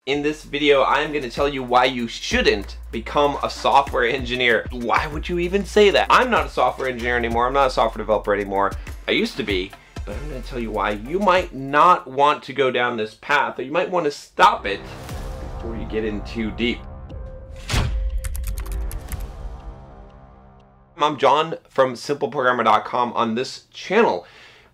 In this video, I'm going to tell you why you shouldn't become a software engineer. Why would you even say that? I'm not a software engineer anymore. I'm not a software developer anymore. I used to be, but I'm going to tell you why you might not want to go down this path, or you might want to stop it before you get in too deep. I'm John from simpleprogrammer.com. On this channel,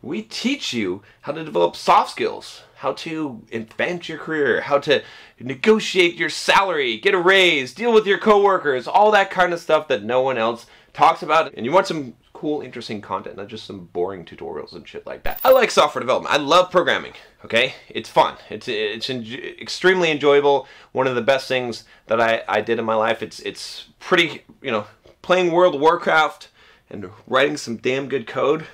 we teach you how to develop soft skills, how to advance your career, how to negotiate your salary, get a raise, deal with your coworkers, all that kind of stuff that no one else talks about. And you want some cool, interesting content, not just some boring tutorials and shit like that. I like software development. I love programming, okay? It's fun. It's extremely enjoyable. One of the best things that I did in my life. It's pretty, playing World of Warcraft and writing some damn good code.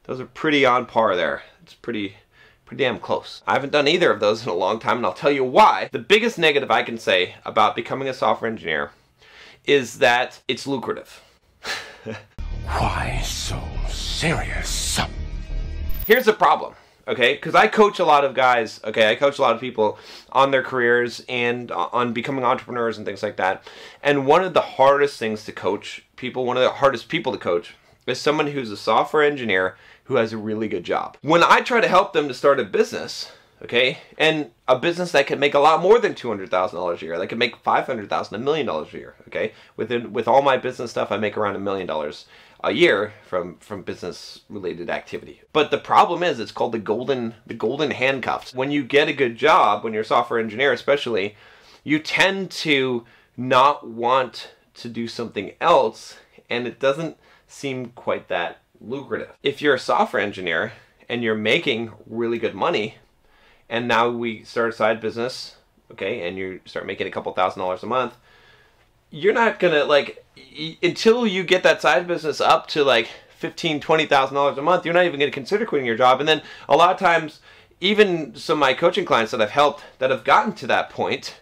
Those are pretty on par there. It's pretty damn close. I haven't done either of those in a long time, and I'll tell you why. The biggest negative I can say about becoming a software engineer is that it's lucrative. Why so serious? Here's the problem, okay? Because I coach a lot of guys, okay? I coach a lot of people on their careers and on becoming entrepreneurs and things like that. And one of the hardest things to coach people, one of the hardest people to coach, is someone who's a software engineer who has a really good job. When I try to help them to start a business, okay, and a business that can make a lot more than $200,000 a year, that can make $500,000, $1 million a year, okay? With all my business stuff, I make around $1 million a year from business-related activity. But the problem is, it's called the golden handcuffs. When you get a good job, when you're a software engineer especially, you tend to not want to do something else, and it doesn't seem quite that lucrative. If you're a software engineer and you're making really good money, and now we start a side business, okay, and you start making a couple $1,000s a month, you're not gonna, until you get that side business up to like $15,000, $20,000 a month, you're not even gonna consider quitting your job. And then a lot of times, even some of my coaching clients that I've helped that have gotten to that point,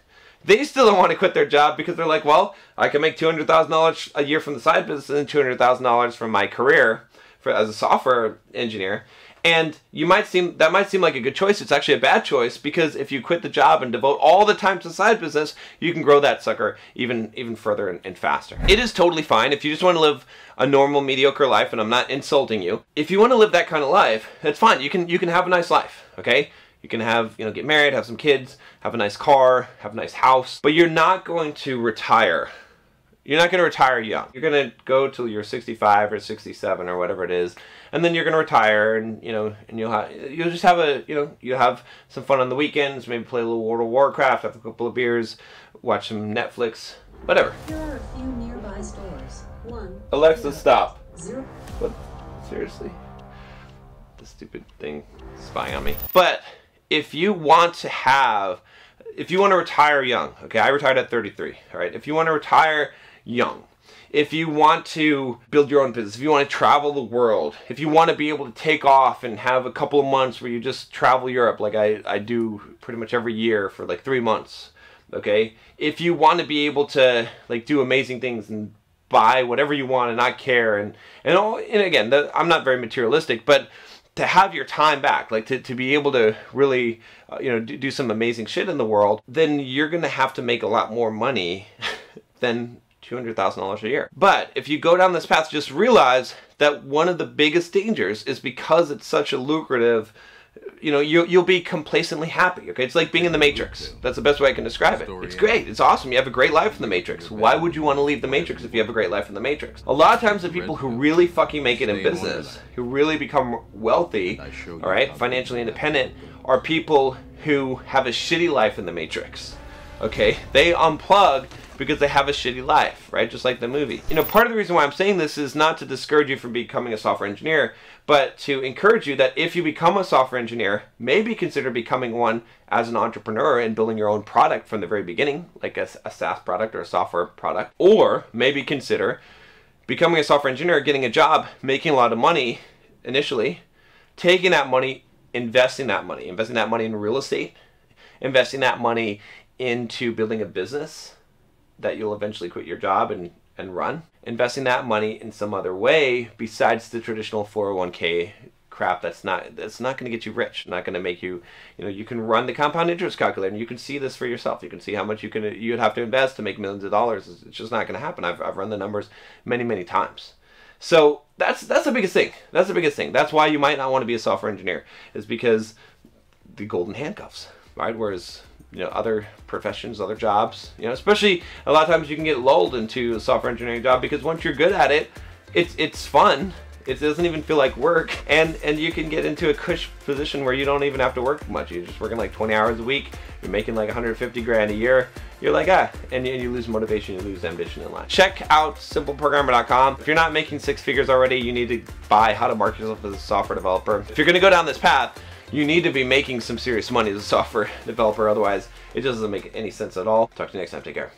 they still don't want to quit their job because they're like, well, I can make $200,000 a year from the side business and $200,000 from my career as a software engineer. And that might seem like a good choice. It's actually a bad choice, because if you quit the job and devote all the time to the side business, you can grow that sucker even further and faster. It is totally fine if you just want to live a normal, mediocre life, and I'm not insulting you. If you want to live that kind of life, that's fine. You can have a nice life, okay? You can have, get married, have some kids, have a nice car, have a nice house, but you're not going to retire. You're not going to retire young. You're going to go till you're 65 or 67 or whatever it is, and then you're going to retire, and you'll just have you'll have some fun on the weekends, maybe play a little World of Warcraft, have a couple of beers, watch some Netflix, whatever. There are a few nearby stores. Alexa, stop. 0. What? Seriously? The stupid thing spying on me. But if you want to retire young, okay, I retired at 33, all right? If you want to retire young, if you want to build your own business, if you want to travel the world, if you want to be able to take off and have a couple of months where you just travel Europe like I do pretty much every year for like 3 months, okay? If you want to be able to do amazing things and buy whatever you want and not care, and again, I'm not very materialistic, but to have your time back, to be able to really, do some amazing shit in the world, then you're going to have to make a lot more money than $200,000 a year. But if you go down this path, just realize that one of the biggest dangers is because it's such a lucrative, you'll be complacently happy, okay? It's like being in the Matrix. That's the best way I can describe it. It's great. It's awesome. You have a great life in the Matrix. Why would you want to leave the Matrix if you have a great life in the Matrix? A lot of times the people who really fucking make it in business, who really become wealthy, all right, financially independent, are people who have a shitty life in the Matrix, okay? They unplug because they have a shitty life, right? Just like the movie. Part of the reason why I'm saying this is not to discourage you from becoming a software engineer, but to encourage you that if you become a software engineer, maybe consider becoming one as an entrepreneur and building your own product from the very beginning, like a SaaS product or a software product. Or maybe consider becoming a software engineer, getting a job, making a lot of money initially, taking that money, investing that money in real estate, investing that money into building a business that you'll eventually quit your job and run, investing that money in some other way besides the traditional 401k crap that's not going to get you rich, not going to make you, you can run the compound interest calculator and you can see this for yourself. You can see how much you'd have to invest to make millions of dollars. It's just not going to happen. I've run the numbers many times. So that's the biggest thing. That's the biggest thing. That's why you might not want to be a software engineer, is because the golden handcuffs, right? Whereas other professions, other jobs, especially a lot of times you can get lulled into a software engineering job because once you're good at it, it's fun. It doesn't even feel like work, and you can get into a cush position where you don't even have to work much. You're just working like 20 hours a week. You're making like 150 grand a year. You're like, and you lose motivation, you lose ambition in life. Check out simpleprogrammer.com. If you're not making 6 figures already, you need to buy How to Market Yourself as a Software Developer. If you're gonna go down this path, you need to be making some serious money as a software developer, otherwise it doesn't make any sense at all. Talk to you next time, take care.